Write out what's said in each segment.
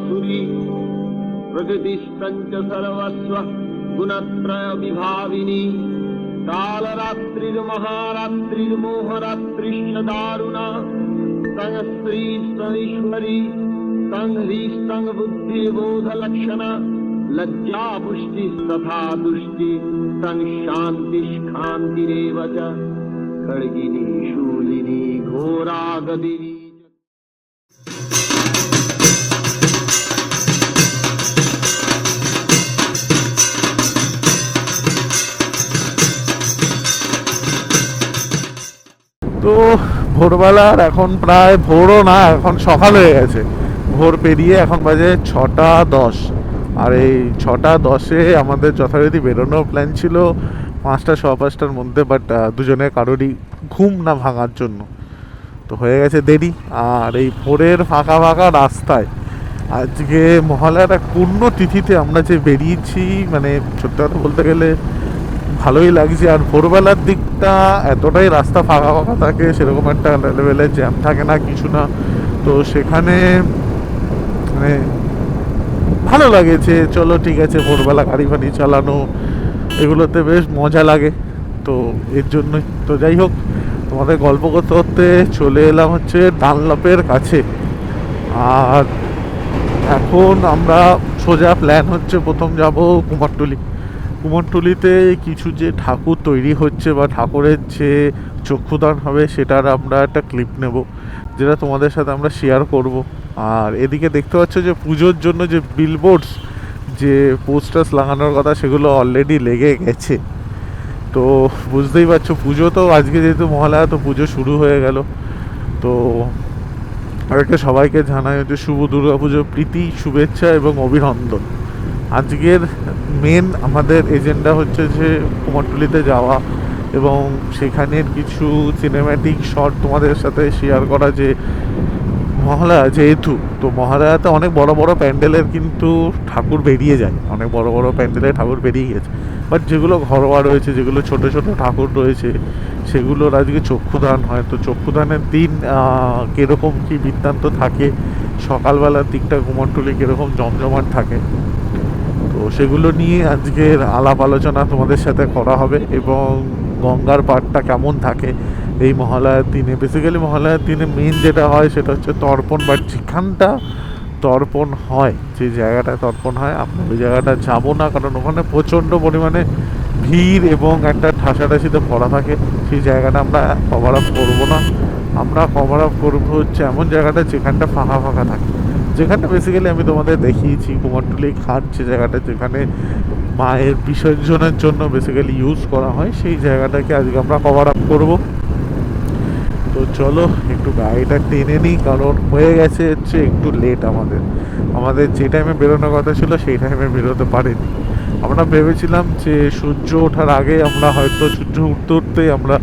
सुरी प्रकृतिस्तञ्च सर्वस्व गुणत्रय विभाविनी कालरात्रिर्महारात्रिर्मोहरात्रिश्च दारुणा तं स्त्री ईश्वरी तं ह्रीस्तं बुद्धिबोधलक्षणा लज्जा पुष्टिस्तथा तुष्टि तं शान्तिष्कान्तिरेव च खड्गिनी शूलिनी घोरा गदिनी। তো ভোরবেলার এখন প্রায় ভোরও না, এখন সকাল হয়ে গেছে। ভোর পেরিয়ে এখন বাজে 6:10। আর এই 6:10-এ আমাদের যথারীতি বেরোনোর প্ল্যান ছিল 5টা, 5:15-টার মধ্যে, বাট দুজনের কারোরই ঘুম না ভাঙার জন্য তো হয়ে গেছে দেরি। আর এই ভোরের ফাঁকা ফাঁকা রাস্তায় আজকে মহালয়ার এক পূর্ণ তিথিতে আমরা যে বেরিয়েছি, মানে সত্যি কথা বলতে গেলে ভালোই লাগছে। আর ভোরবেলার দিকটা এতটাই রাস্তা ফাঁকা ফাঁকা থাকে, সেরকম একটা লেভেলের জ্যাম থাকে না, কিছু না। তো সেখানে মানে ভালো লাগেছে। চলো ঠিক আছে, ভোরবেলা গাড়ি ফাড়ি চালানো এগুলোতে বেশ মজা লাগে। তো এর জন্যই তো যাই হোক, তোমাদের গল্প করতে করতে চলে এলাম হচ্ছে ডানলপের কাছে। আর এখন আমরা সোজা প্ল্যান হচ্ছে প্রথম যাব কুমারটুলি। কুমারটুলিতে কিছু যে ঠাকুর তৈরি হচ্ছে বা ঠাকুরের যে চক্ষুদান হবে সেটার আমরা একটা ক্লিপ নেব, যেটা তোমাদের সাথে আমরা শেয়ার করব। আর এদিকে দেখতে পাচ্ছ যে পুজোর জন্য যে বিলবোর্ডস, যে পোস্টার্স লাগানোর কথা, সেগুলো অলরেডি লেগে গেছে। তো বুঝতেই পারছো, পুজো তো আজকে যেহেতু মহালয়া, তো পুজো শুরু হয়ে গেল। তো আরেকটা সবাইকে জানাই হচ্ছে শুভ দুর্গা পুজো, প্রীতি, শুভেচ্ছা এবং অভিনন্দন। আজকের মেন আমাদের এজেন্ডা হচ্ছে যে কুমারটুলিতে যাওয়া এবং সেখানের কিছু সিনেম্যাটিক শট তোমাদের সাথে শেয়ার করা। যে মহালয়া যেহেতু, তো মহালয়াতে অনেক বড় বড় প্যান্ডেলের কিন্তু ঠাকুর বেরিয়ে যায়, অনেক বড় বড় প্যান্ডেলের ঠাকুর বেরিয়ে গেছে। বাট যেগুলো ঘরোয়া রয়েছে, যেগুলো ছোট ছোট ঠাকুর রয়েছে, সেগুলোর আজকে চক্ষুদান হয়। তো চক্ষুদানের দিন কীরকম কী বৃত্তান্ত থাকে, সকালবেলার দিকটা কুমারটুলি কীরকম জমজমাট থাকে, তো সেগুলো নিয়ে আজকের আলাপ আলোচনা তোমাদের সাথে করা হবে। এবং গঙ্গার পাড়টা কেমন থাকে এই মহালয়ার দিনে। বেসিক্যালি মহালয়ার দিনে মেন যেটা হয় সেটা হচ্ছে তর্পণ, বাট যেখানটা তর্পণ হয়, যে জায়গাটায় তর্পণ হয়, আমরা ওই জায়গাটা যাবো না, কারণ ওখানে প্রচণ্ড পরিমাণে ভিড় এবং একটা ঠাসাঠাসিতে ভরা থাকে। সেই জায়গাটা আমরা কভার আপ করবো না। আমরা কভার আপ করবো হচ্ছে এমন জায়গাটা যেখানটা ফাঁকা ফাঁকা থাকে, যেখানটা বেসিক্যালি আমি তোমাদের দেখিয়েছি কুমারটুলি ঘাট, যে জায়গাটা যেখানে মায়ের বিসর্জনের জন্য বেসিক্যালি ইউজ করা হয়, সেই জায়গাটাকে আজকে আমরা কভার আপ করবো। তো চলো একটু গাড়িটা টেনে নিই, কারণ হয়ে গেছে হচ্ছে একটু লেট। আমাদের যে টাইমে বেরোনোর কথা ছিল সেই টাইমে বেরোতে পারিনি। আমরা ভেবেছিলাম যে সূর্য ওঠার আগে আমরা হয়তো সূর্য উঠতে উঠতেই আমরা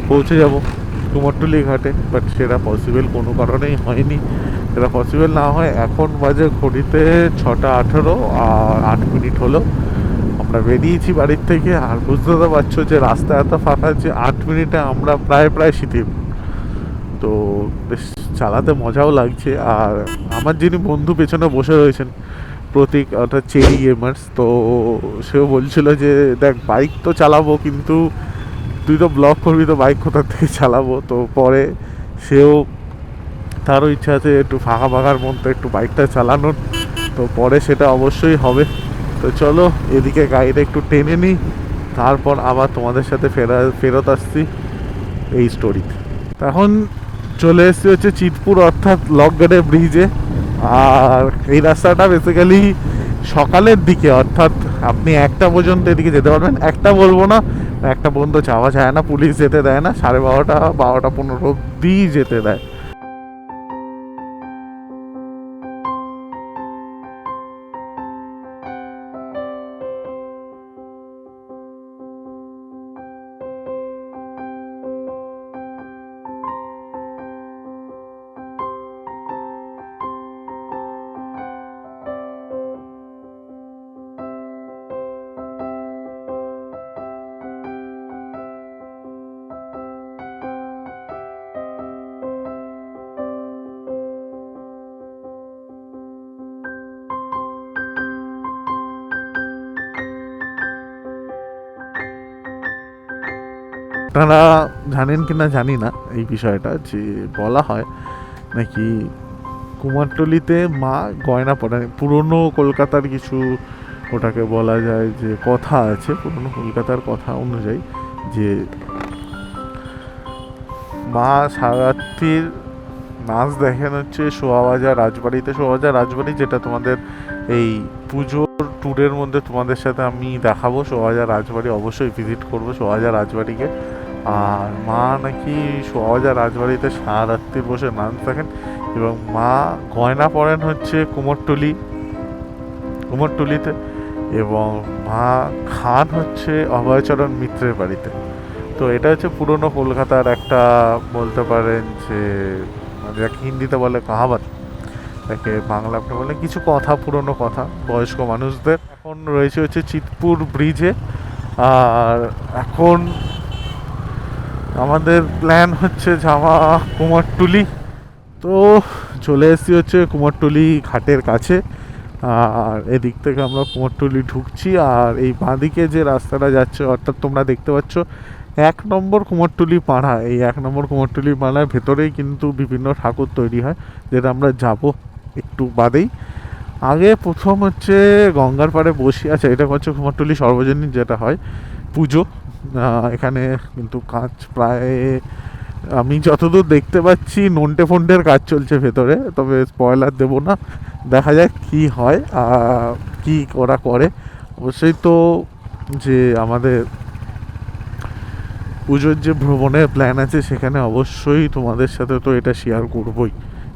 পৌঁছে যাব কুমারটুলি ঘাটে, বাট সেটা পসিবল কোনো কারণেই হয়নি। সেটা পসিবল না হয় এখন বাজে ঘড়িতে 6:18 আর 8 মিনিট হলো আমরা বেরিয়েছি বাড়ির থেকে। আর বুঝতে তো পারছো যে রাস্তা এত ফাঁকা যে 8 মিনিটে আমরা প্রায় শিথিল। তো বেশ চালাতে মজাও লাগছে। আর আমার যিনি বন্ধু পেছনে বসে রয়েছেন, প্রতীক, অর্থাৎ চেরি গেমার্স, তো সেও বলছিল যে দেখ বাইক তো চালাবো, কিন্তু তুই তো ব্লগ করবি, তো বাইক কোথা থেকে চালাবো। তো পরে সেও, তারও ইচ্ছা আছে একটু ফাঁকা ফাঁকার মধ্যে একটু বাইকটা চালানোর, তো পরে সেটা অবশ্যই হবে। তো চলো এদিকে গাড়িটা একটু টেনে নিই, তারপর আবার তোমাদের সাথে ফেরত আসছি এই স্টোরি। এখন চলে এসেছি হচ্ছে চিতপুর, অর্থাৎ লকগেটের ব্রিজে। আর এই রাস্তাটা বেসিক্যালি সকালের দিকে, অর্থাৎ আপনি 1টা পর্যন্ত এদিকে যেতে পারবেন। 1টা বলবো না, 1টা পর্যন্ত যাওয়া যায় না, পুলিশ যেতে দেয় না। 12:30, 12:15 অব্দি যেতে দেয়। আপনারা জানেন কি না জানি না এই বিষয়টা, যে বলা হয় নাকি কুমারটুলিতে মা গয়না পরান, পুরনো কলকাতার কিছু ওটাকে বলা যায় যে কথা আছে, পুরনো কলকাতার কথা অনুযায়ী যে মা সারাত্রির নাচ দেখেন হচ্ছে শোয়াবাজার রাজবাড়িতে। শোয়াবাজার রাজবাড়ি যেটা তোমাদের এই পুজোর ট্যুরের মধ্যে তোমাদের সাথে আমি দেখাবো। শোয়াবাজার রাজবাড়ি অবশ্যই ভিজিট করবো, শোয়াবাজার রাজবাড়িকে। আর মা নাকি শোয়াবাজার রাজবাড়িতে সারাত্রির বসে নাচ দেখেন, এবং মা গয়না পরেন হচ্ছে কুমোরটুলিতে, এবং মা খান হচ্ছে অভয়চরণ মিত্রের বাড়িতে। তো এটা হচ্ছে পুরনো কলকাতার একটা বলতে পারেন যে যাকে হিন্দিতে বলে কাহাবাত, তাকে বাংলা আপনি বলে কিছু কথা, পুরনো কথা বয়স্ক মানুষদের। এখন রয়েছে হচ্ছে চিতপুর ব্রিজে, আর এখন আমাদের প্ল্যান হচ্ছে যাওয়া কুমারটুলি। তো চলে এসেছি হচ্ছে কুমারটুলি ঘাটের কাছে, আর এদিক থেকে আমরা কুমারটুলি ঢুকছি। আর এই বাঁদিকে যে রাস্তাটা যাচ্ছে, অর্থাৎ তোমরা দেখতে পাচ্ছ 1 নম্বর কুমারটুলি পাড়া, এই 1 নম্বর কুমারটুলি পাড়ার ভেতরেই কিন্তু বিভিন্ন ঠাকুর তৈরি হয়, যেটা আমরা যাব একটু বাদেই। আগে প্রথম হচ্ছে গঙ্গার পাড়ে বসি, আচ্ছা এটা হচ্ছে কুমারটুলি সর্বজনীন যেটা হয় পুজো। এখানে কিন্তু কাজ প্রায় আমি যতদূর দেখতে পাচ্ছি নন্টে ফন্টের কাজ চলছে ভেতরে, তবে স্পয়লার দেবো না, দেখা যাক কি হয় কি ওরা করে। অবশ্যই তো যে আমাদের পুজোর যে ভ্রমণের প্ল্যান আছে সেখানে অবশ্যই তোমাদের সাথে তো এটা শেয়ার করবই।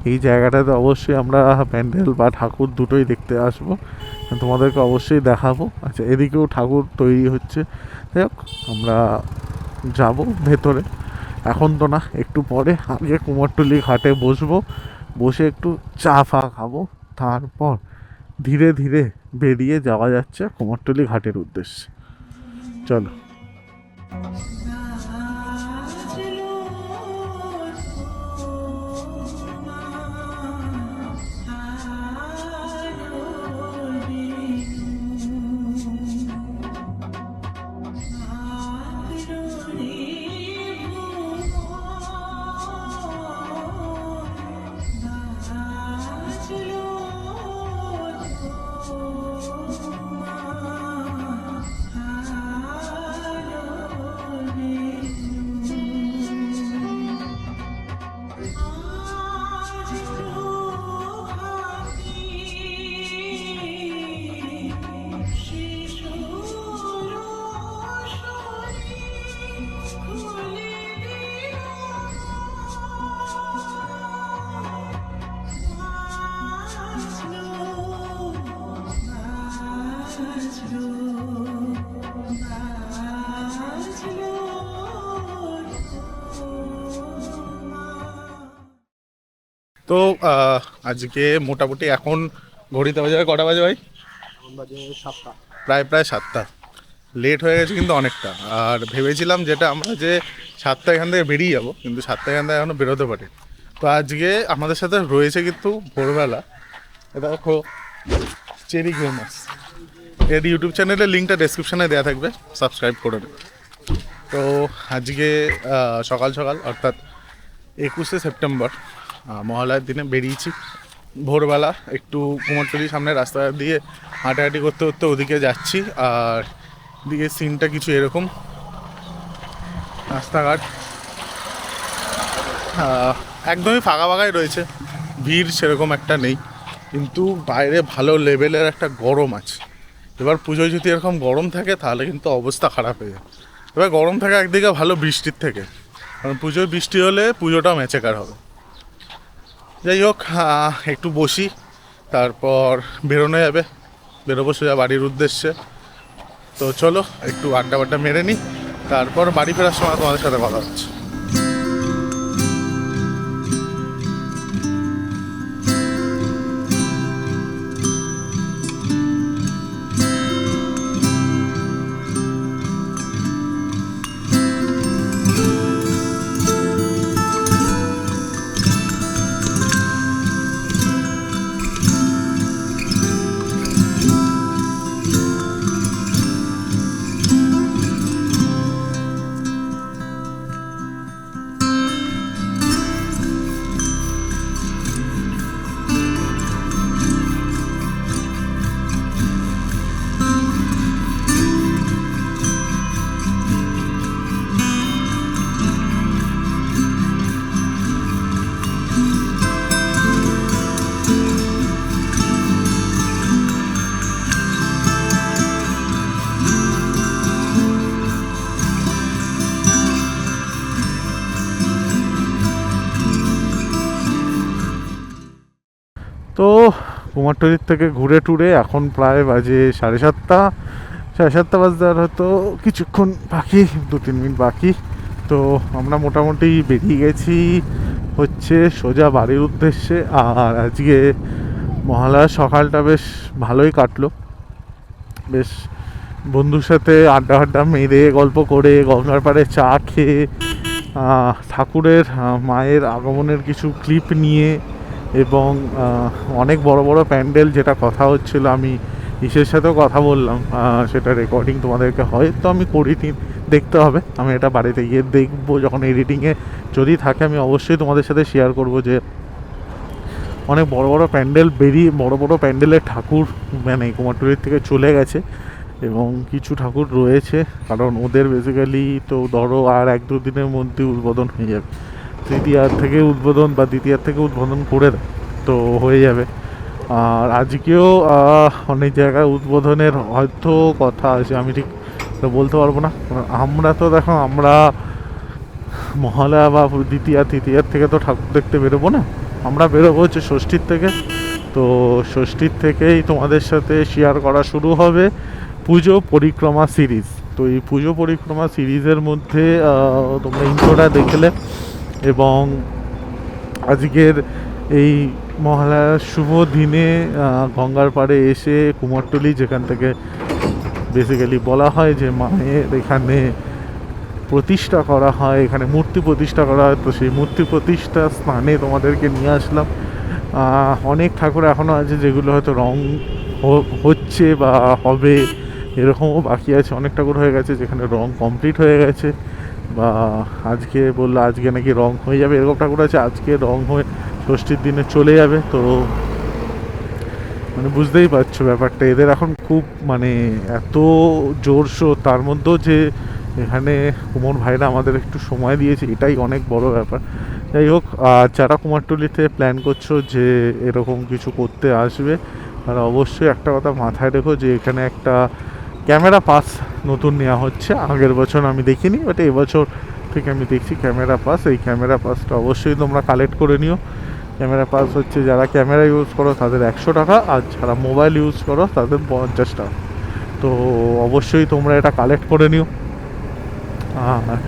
এই জায়গাটাতে অবশ্যই আমরা প্যান্ডেল বা ঠাকুর দুটোই দেখতে আসবো, তোমাদেরকে অবশ্যই দেখাবো। আচ্ছা এদিকেও ঠাকুর তৈরি হচ্ছে, যাই হোক আমরা যাব ভেতরে, এখন তো না, একটু পরে। আগে কুমারটুলি ঘাটে বসবো, বসে একটু চা ফা খাবো, তারপর ধীরে ধীরে বেরিয়ে যাওয়া যাচ্ছে কুমারটুলি ঘাটের উদ্দেশ্যে। চলো। তো আজকে মোটামুটি এখন ঘড়িতে বাজে কটা বাজে ভাই? প্রায় 7টা। লেট হয়ে গেছে কিন্তু অনেকটা। আর ভেবেছিলাম যেটা আমরা যে 7টা এখান থেকে বেরিয়ে যাবো, কিন্তু 7টা এখান থেকে এখনও বেরোতে পারি। তো আজকে আমাদের সাথে রয়েছে কিন্তু ভোরবেলা, এটা দেখো চেরি গেমার্স, এর ইউটিউব চ্যানেলের লিঙ্কটা ডেসক্রিপশানে দেওয়া থাকবে, সাবস্ক্রাইব করে দেবে। তো আজকে সকাল সকাল অর্থাৎ 21শে সেপ্টেম্বর মহালয়ার দিনে বেরিয়েছি ভোরবেলা, একটু কুমারটুলির সামনে রাস্তা দিয়ে হাঁটাহাঁটি করতে করতে ওদিকে যাচ্ছি। আর দিকে সিনটা কিছু এরকম, রাস্তাঘাট একদমই ফাঁকা ফাঁকাই রয়েছে, ভিড় সেরকম একটা নেই, কিন্তু বাইরে ভালো লেভেলের একটা গরম আছে। এবার পুজোয় যদি এরকম গরম থাকে তাহলে কিন্তু অবস্থা খারাপ হয়ে যায়। এবার গরম থাকে একদিকে ভালো বৃষ্টির থেকে, কারণ পুজোয় বৃষ্টি হলে পুজোটাও ম্যাচেকার হবে। যাই হোক একটু বসি, তারপর বেরোনো যাবে, বেরোবো সোজা বাড়ির উদ্দেশ্যে। তো চলো একটু আড্ডা মেরে নিই, তারপর বাড়ি ফেরার সময় তোমাদের সাথে কথা হচ্ছে। কুমারটুলির থেকে ঘুরে টুরে এখন প্রায় বাজে 7:30 বাজতে আর হয়তো কিছুক্ষণ বাকি, 2-3 মিনিট বাকি। তো আমরা মোটামুটি বেরিয়ে গেছি হচ্ছে সোজা বাড়ির উদ্দেশ্যে। আর আজকে মহালয়ার সকালটা বেশ ভালোই কাটলো, বেশ বন্ধুর সাথে আড্ডা মেরে গল্প করে গঙ্গার পাড়ে চা খেয়ে ঠাকুরের মায়ের আগমনের কিছু ক্লিপ নিয়ে এবং অনেক বড় বড় প্যান্ডেল, যেটা কথা হচ্ছিল, আমি ইসের সাথেও কথা বললাম, সেটা রেকর্ডিং তোমাদেরকে হয়তো আমি করিনি, দেখতে হবে। আমি এটা বাড়িতে গিয়ে দেখবো, যখন এডিটিংয়ে যদি থাকে আমি অবশ্যই তোমাদের সাথে শেয়ার করব যে অনেক বড় বড় প্যান্ডেল বড় বড় প্যান্ডেলের ঠাকুর মানে কুমারটুলির থেকে চলে গেছে এবং কিছু ঠাকুর রয়েছে, কারণ ওদের বেসিক্যালি তো ধরো আর 1-2 দিনের মধ্যে উদ্বোধন হয়ে যাবে, দ্বিতীয়ার থেকে উদ্বোধন করে দেয়, তো হয়ে যাবে। আর আজকেও অনেক জায়গায় উদ্বোধনের হয়তো কথা আছে, আমি ঠিক বলতে পারবো না। আমরা তো দেখো, আমরা মহালয়া বা তৃতীয়ার থেকে তো ঠাকুর দেখতে বেরোবো না, আমরা বেরোবো হচ্ছে ষষ্ঠীর থেকে। তো ষষ্ঠীর থেকেই তোমাদের সাথে শেয়ার করা শুরু হবে পুজো পরিক্রমা সিরিজ। তো এই পুজো পরিক্রমা সিরিজের মধ্যে তোমরা ইন্ট্রোটা দেখলে, এবং আজকের এই মহালয়ার শুভ দিনে গঙ্গার পাড়ে এসে কুমারটুলি, যেখান থেকে বেসিক্যালি বলা হয় যে মায়ের এখানে প্রতিষ্ঠা করা হয়, এখানে মূর্তি প্রতিষ্ঠা করা হয়, তো সেই মূর্তি প্রতিষ্ঠা স্থানে তোমাদেরকে নিয়ে আসলাম। অনেক ঠাকুর এখনও আছে যেগুলো হয়তো রং হচ্ছে বা হবে, এরকমও বাকি আছে। অনেক ঠাকুর হয়ে গেছে যেখানে রং কমপ্লিট হয়ে গেছে, বা আজকে বললো আজকে নাকি রং হয়ে যাবে, এরকম ঠাকুর আছে আজকে রং হয়ে ষষ্ঠীর দিনে চলে যাবে। তো মানে বুঝতেই পারছো ব্যাপারটা, এদের এখন খুব মানে এত জোরশো, তার মধ্যেও যে এখানে কুমোর ভাইরা আমাদের একটু সময় দিয়েছে, এটাই অনেক বড় ব্যাপার। যাই হোক, যারা কুমারটুলিতে প্ল্যান করছো যে এরকম কিছু করতে আসবে, তারা অবশ্যই একটা কথা মাথায় রেখো যে এখানে একটা ক্যামেরা পাস নতুন নেওয়া হচ্ছে। আগের বছর আমি দেখিনি, বাট এবছর থেকে আমি দেখছি ক্যামেরা পাস। এই ক্যামেরা পাসটা অবশ্যই তোমরা কালেক্ট করে নিও। ক্যামেরা পাস হচ্ছে যারা ক্যামেরা ইউজ করো তাদের 100 টাকা, আর যারা মোবাইল ইউজ করো তাদের 50 টাকা। তো অবশ্যই তোমরা এটা কালেক্ট করে নিও। আর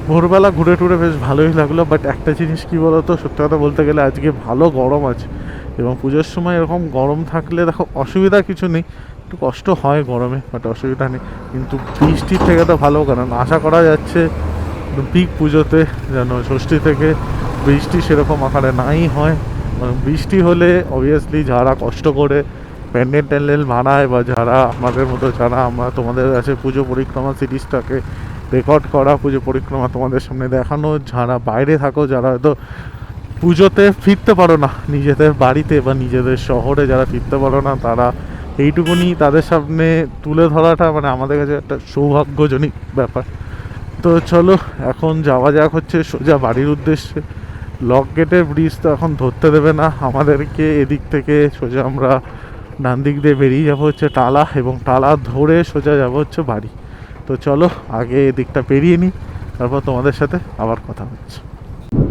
ভোরবেলা ঘুরে টুরে বেশ ভালোই লাগলো, বাট একটা জিনিস কী বলো তো, সত্যি কথা বলতে গেলে আজকে ভালো গরম আছে, এবং পুজোর সময় এরকম গরম থাকলে দেখো অসুবিধা কিছু নেই, একটু কষ্ট হয় গরমে, বাট অসুবিধা নেই। কিন্তু বৃষ্টির থেকে তো ভালো, কারণ আশা করা যাচ্ছে পিক পুজোতে যেন ষষ্ঠী থেকে বৃষ্টি সেরকম আকারে নাই হয়। বৃষ্টি হলে অবভিয়াসলি যারা কষ্ট করে প্যান্ডেল বানায়, বা যারা আমাদের মতো, যারা আমরা তোমাদের কাছে পুজো পরিক্রমা সিরিজটাকে রেকর্ড করা, পুজো পরিক্রমা তোমাদের সামনে দেখানো, যারা বাইরে থাকো, যারা হয়তো পুজোতে ফিরতে পারো না নিজেদের বাড়িতে বা নিজেদের শহরে, যারা ফিরতে পারো না, তারা এইটুকুনি তাদের সামনে তুলে ধরাটা মানে আমাদের কাছে একটা সৌভাগ্যজনক ব্যাপার। তো চলো এখন যাওয়া যাক হচ্ছে সোজা বাড়ির উদ্দেশ্যে। লক গেটের ব্রিজ তো এখন ধরতে দেবে না আমাদেরকে, এদিক থেকে সোজা আমরা ডান দিক দিয়ে বেরিয়ে যাবো হচ্ছে টালা, এবং টালা ধরে সোজা যাবো হচ্ছে বাড়ি। তো চলো আগে এদিকটা পেরিয়ে নিই, তারপর তোমাদের সাথে আবার কথা হচ্ছে।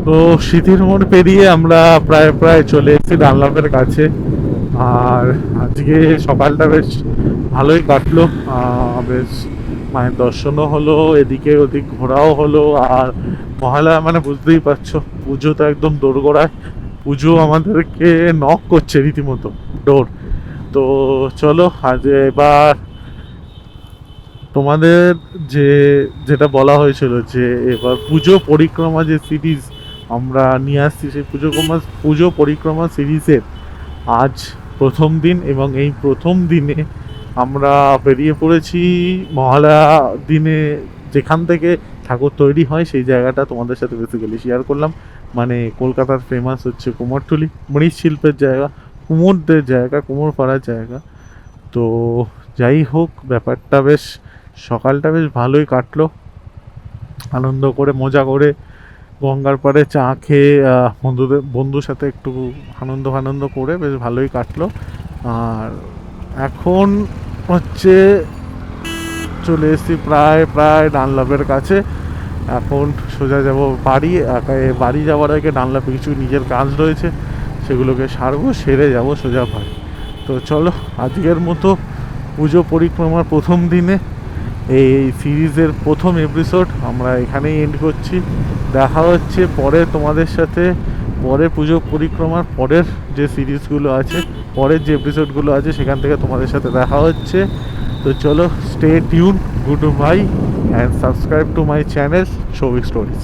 তো স্মৃতির মোড় পেরিয়ে আমরা প্রায় চলে এসেছি ডানলপের কাছে। আর আজকে সকালটা বেশ ভালোই কাটলো, বেশ মায়ের দর্শনও হলো, এদিকে ওদিক ঘোরাও হলো। আর মহালয়া মানে বুঝতেই পারছো, পুজো তো একদম দোরগোড়ায়, পুজো আমাদেরকে নক করছে রীতিমতো ডোর। তো চলো আজ এবার তোমাদের যেটা বলা হয়েছিল যে এবার পুজো পরিক্রমা যে সিরিজ আমরা নিয়ে আসছি, সেই পুজো পরিক্রমা সিরিজের আজ প্রথম দিন, এবং এই প্রথম দিনে আমরা বেরিয়ে পড়েছি মহালয়া দিনে যেখান থেকে ঠাকুর তৈরি হয় সেই জায়গাটা তোমাদের সাথে বেসিক্যালি শেয়ার করলাম। মানে কলকাতার ফেমাস হচ্ছে কুমোরটুলি, মৃৎশিল্পের জায়গা, কুমোরদের জায়গা, কুমোর পাড়ার জায়গা। তো যাই হোক, ব্যাপারটা বেশ সকালটা বেশ ভালোই কাটলো, আনন্দ করে মজা করে গঙ্গার পাড়ে চা খেয়ে বন্ধুর সাথে একটু আনন্দ করে বেশ ভালোই কাটলো। আর এখন হচ্ছে চলে এসেছি প্রায় ডানলপের কাছে। এখন সোজা যাব বাড়ি যাওয়ার আগে ডানলপে কিছু নিজের কাজ রয়েছে, সেগুলোকে সারবো, সেরে যাব সোজা বাড়ি। তো চলো, আজকের মতো পুজো পরিক্রমার প্রথম দিনে এই সিরিজের প্রথম এপিসোড আমরা এখানেই এন্ড করছি। দেখা হচ্ছে পরে তোমাদের সাথে, পরে পুজো পরিক্রমার পরের যে সিরিজগুলো আছে, পরের যে এপিসোডগুলো আছে সেখান থেকে তোমাদের সাথে দেখা হচ্ছে। তো চলো, stay tune, good bye and subscribe to my channel Shouvik stories.